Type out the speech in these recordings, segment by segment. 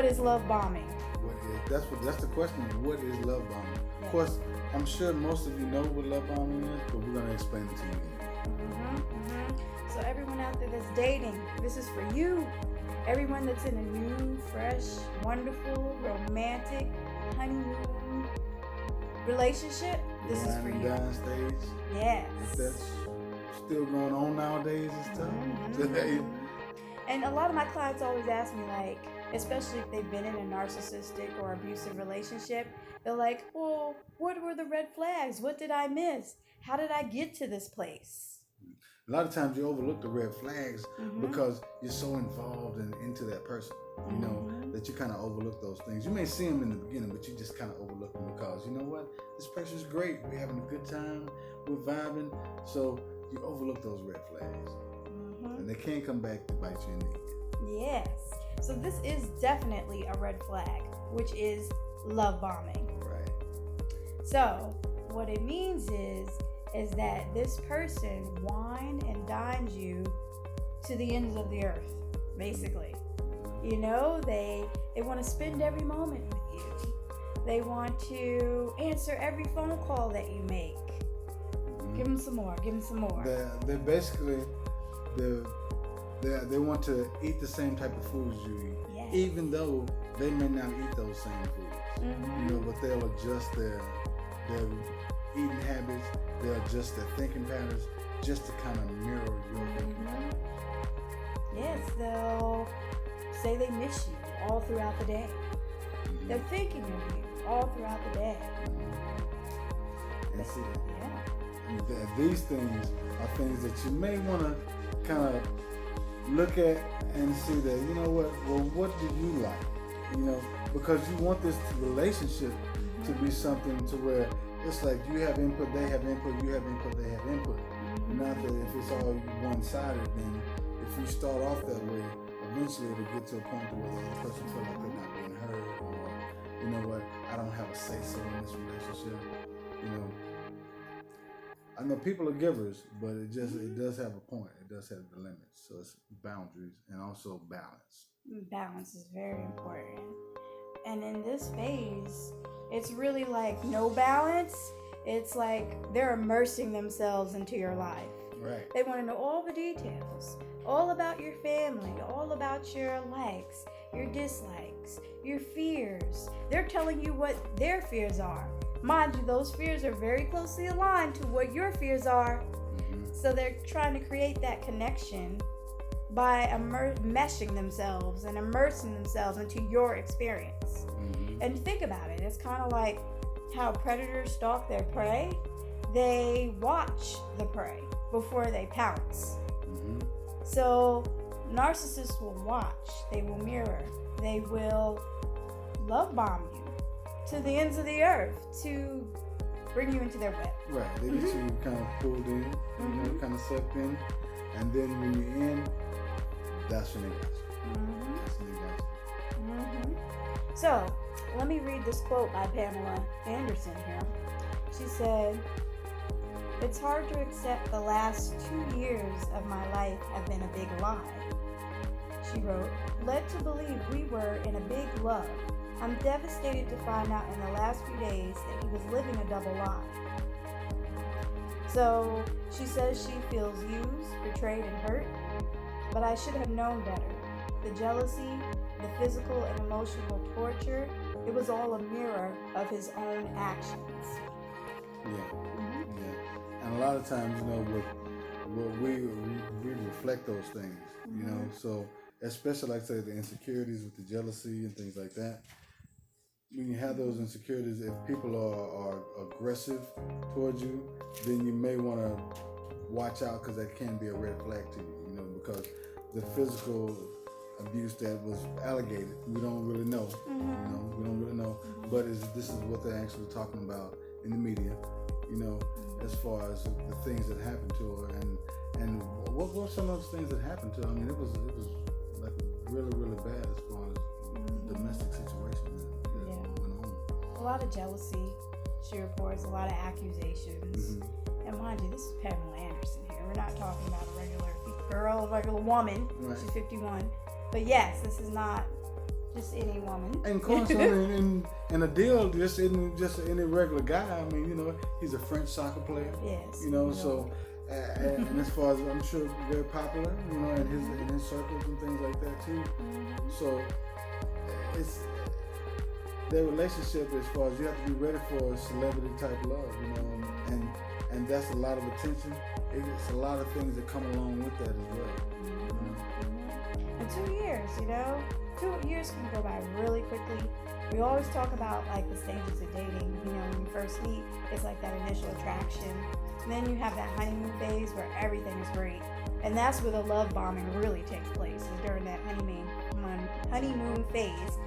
what is love bombing? That's the question. What is love bombing? Yeah. Of course, I'm sure most of you know what love bombing is, but we're gonna explain it to you. So everyone out there that's dating, this is for you. Everyone that's in a new, fresh, wonderful, romantic, honeymoon relationship, this is for you. Dying stage. Yes. If that's still going on nowadays, it's tough. And a lot of my clients always ask me, like, especially if they've been in a narcissistic or abusive relationship, they're like, well, what were the red flags? What did I miss? How did I get to this place? A lot of times you overlook the red flags because you're so involved into that person, you know, that you kind of overlook those things. You may see them in the beginning, but you just kind of overlook them because, you know what, this person's great. We're having a good time. We're vibing. So you overlook those red flags. And they can't come back to bite you in the neck. Yes. So this is definitely a red flag, which is love bombing. Right. So what it means is that this person wine and dines you to the ends of the earth, basically. You know, they want to spend every moment with you. They want to answer every phone call that you make. Give them some more. Give them some more. They're basically they want to eat the same type of foods you eat, even though they may not eat those same foods. You know, but they'll adjust their eating habits. They'll adjust their thinking patterns just to kind of mirror your thinking. Yes, they'll say they miss you all throughout the day. They're thinking of you all throughout the day. And see, these things are things that you may want to kind of look at and see that, you know what, well, what do you like? You know, because you want this relationship to be something to where it's like you have input, they have input, you have input, they have input. Not that if it's all one-sided, then if you start off that way, eventually it'll get to a point where the other person feels like they're not being heard, or, you know what, I don't have a say-so in this relationship. You know, I know people are givers, but it does have a point. It does have the limits. So it's boundaries and also balance. Balance is very important. And in this phase, it's really like no balance. It's like they're immersing themselves into your life. Right. They want to know all the details, all about your family, all about your likes, your dislikes, your fears. They're telling you what their fears are. Mind you, those fears are very closely aligned to what your fears are. So they're trying to create that connection by meshing themselves and immersing themselves into your experience. And think about it. It's kind of like how predators stalk their prey. They watch the prey before they pounce. So narcissists will watch. They will mirror. They will love bomb you to the ends of the earth to bring you into their web. Right. They get you kind of pulled in, you know, kind of sucked in, and then when you're in, that's when they got you. That's when they got you. So let me read this quote by Pamela Anderson here. She said, "It's hard to accept the last 2 years of my life have been a big lie." She wrote, "Led to believe we were in a big love. I'm devastated to find out in the last few days that he was living a double lie." So she says she feels used, betrayed, and hurt, but I should have known better. The jealousy, the physical and emotional torture, it was all a mirror of his own actions. And a lot of times, you know, we reflect those things, you know, so especially like say the insecurities with the jealousy and things like that. When you have those insecurities, if people are aggressive towards you, then you may want to watch out, because that can be a red flag to you, you know, because the physical abuse that was alleged, we don't really know, you know, we don't really know, but this is what they're actually talking about in the media, you know, as far as the things that happened to her, and what were some of those things that happened to her. I mean, it was like really, really bad as far as domestic situation that went on. A lot of jealousy, she reports, a lot of accusations. And mind you, this is Pamela Anderson here. We're not talking about a regular girl, a regular woman. Right. She's 51. But yes, this is not Just any woman. And coincidentally, in Adil, just any regular guy. I mean, you know, he's a French soccer player. Yes. You know, so and as far as I'm sure, very popular. You know, in his circles and things like that too. Mm-hmm. So it's their relationship. As far as you have to be ready for a celebrity type love. You know, and that's a lot of attention. It's a lot of things that come along with that as well. Mm-hmm. And 2 years, you know. 2 years can go by really quickly. We always talk about like the stages of dating. You know, when you first meet, it's like that initial attraction. And then you have that honeymoon phase where everything is great. And that's where the love bombing really takes place, is during that honeymoon phase.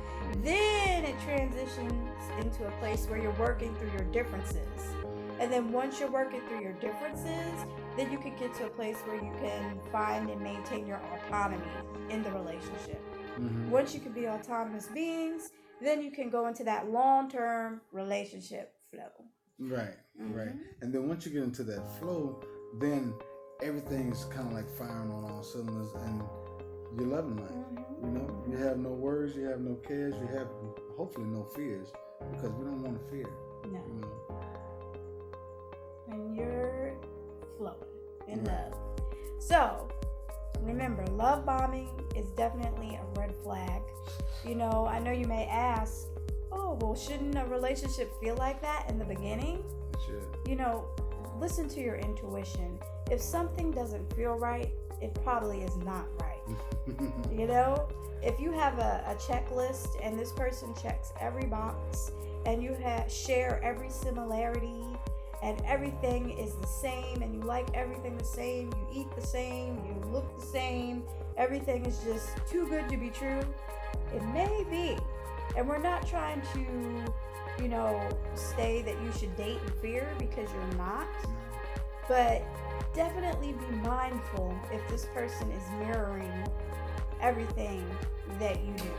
Then it transitions into a place where you're working through your differences. And then once you're working through your differences, then you can get to a place where you can find and maintain your autonomy in the relationship. Mm-hmm. Once you can be autonomous beings, then you can go into that long-term relationship flow. Right, right. And then once you get into that flow, then everything's kind of like firing on all cylinders, and you're loving life. You know, you have no worries, you have no cares, you have hopefully no fears, because we don't want to fear. No. You know? And you're flowing in love. So, remember, love bombing is definitely a red flag. You know, I know you may ask, oh, well, shouldn't a relationship feel like that in the beginning? It should. You know, listen to your intuition. If something doesn't feel right, it probably is not right. You know, if you have a checklist and this person checks every box and you share every similarity and everything is the same and you like everything the same, you eat the same, you look the same, everything is just too good to be true, it may be. And we're not trying to, you know, say that you should date in fear, because you're not. But definitely be mindful if this person is mirroring everything that you do.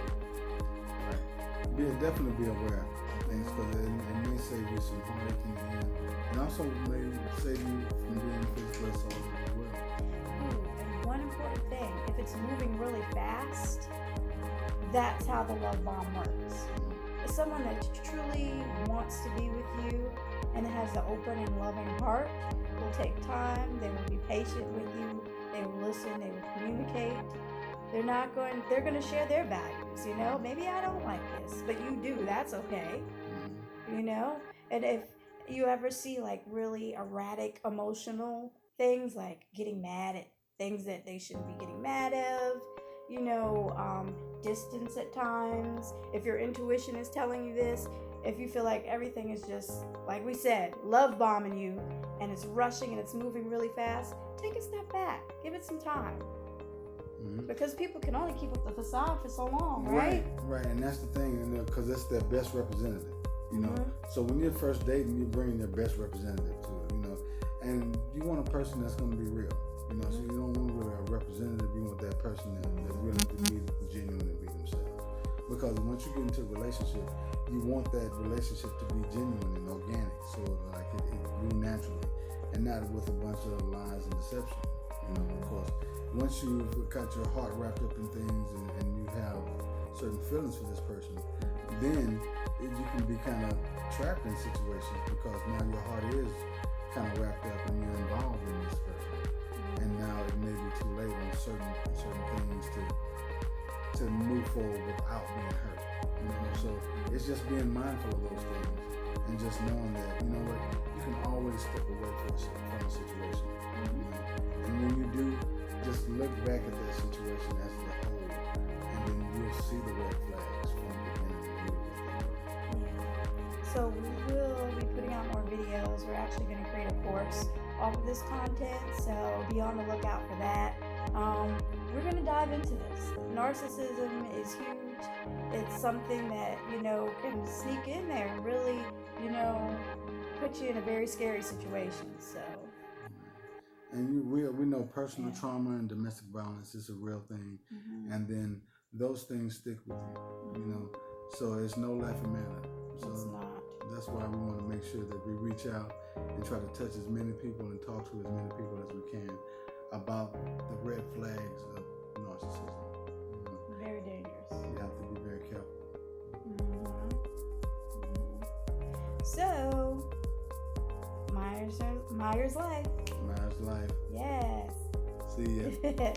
Right. Definitely be aware of things, because it may save you some heartache in the end. And also may save you from being physically assaulted as well. And one important thing, if it's moving really fast, that's how the love bomb works. If someone that truly wants to be with you and has an open and loving heart will take time, they will be patient with you, they will listen, they will communicate. They're going to share their values, you know. Maybe I don't like this, but you do, that's okay. You know? And if you ever see like really erratic emotional things, like getting mad at things that they shouldn't be getting mad of, you know, distance at times, if your intuition is telling you this, if you feel like everything is just, like we said, love bombing you, and it's rushing and it's moving really fast, take a step back, give it some time. Because people can only keep up the facade for so long, right? Right, and that's the thing, because that's their best representative, you know. So when you're first dating, you're bringing your best representative to it, you know. And you want a person that's going to be real, you know. So you don't want really a representative, you want that person that really to be genuine and be themselves. Because once you get into a relationship, you want that relationship to be genuine and organic, so like it grew naturally, and not with a bunch of lies and deception, you know. Of course, once you've got your heart wrapped up in things and you have certain feelings for this person, then you can be kind of trapped in situations, because now your heart is kind of wrapped up and you're involved in this person, and now it may be too late on certain things to move forward without being hurt, you know. So it's just being mindful of those things and just knowing that, you know what, you can always step away from a situation, you know? And when you do, just look back at that situation as a whole, and then you'll see the red flags from the beginning of the year. So we will be putting out more videos. We're actually going to create a course off of this content, so be on the lookout for that. We're going to dive into this. Narcissism is huge. It's something that, you know, can sneak in there and really, you know, put you in a very scary situation. So. And we know personal trauma and domestic violence is a real thing, and then those things stick with you, you know. So it's no laughing matter. So it's not. That's why we want to make sure that we reach out and try to touch as many people and talk to as many people as we can about the red flags of narcissism. Very dangerous. You have to be very careful. Myers life. Myers life. Yes. See ya.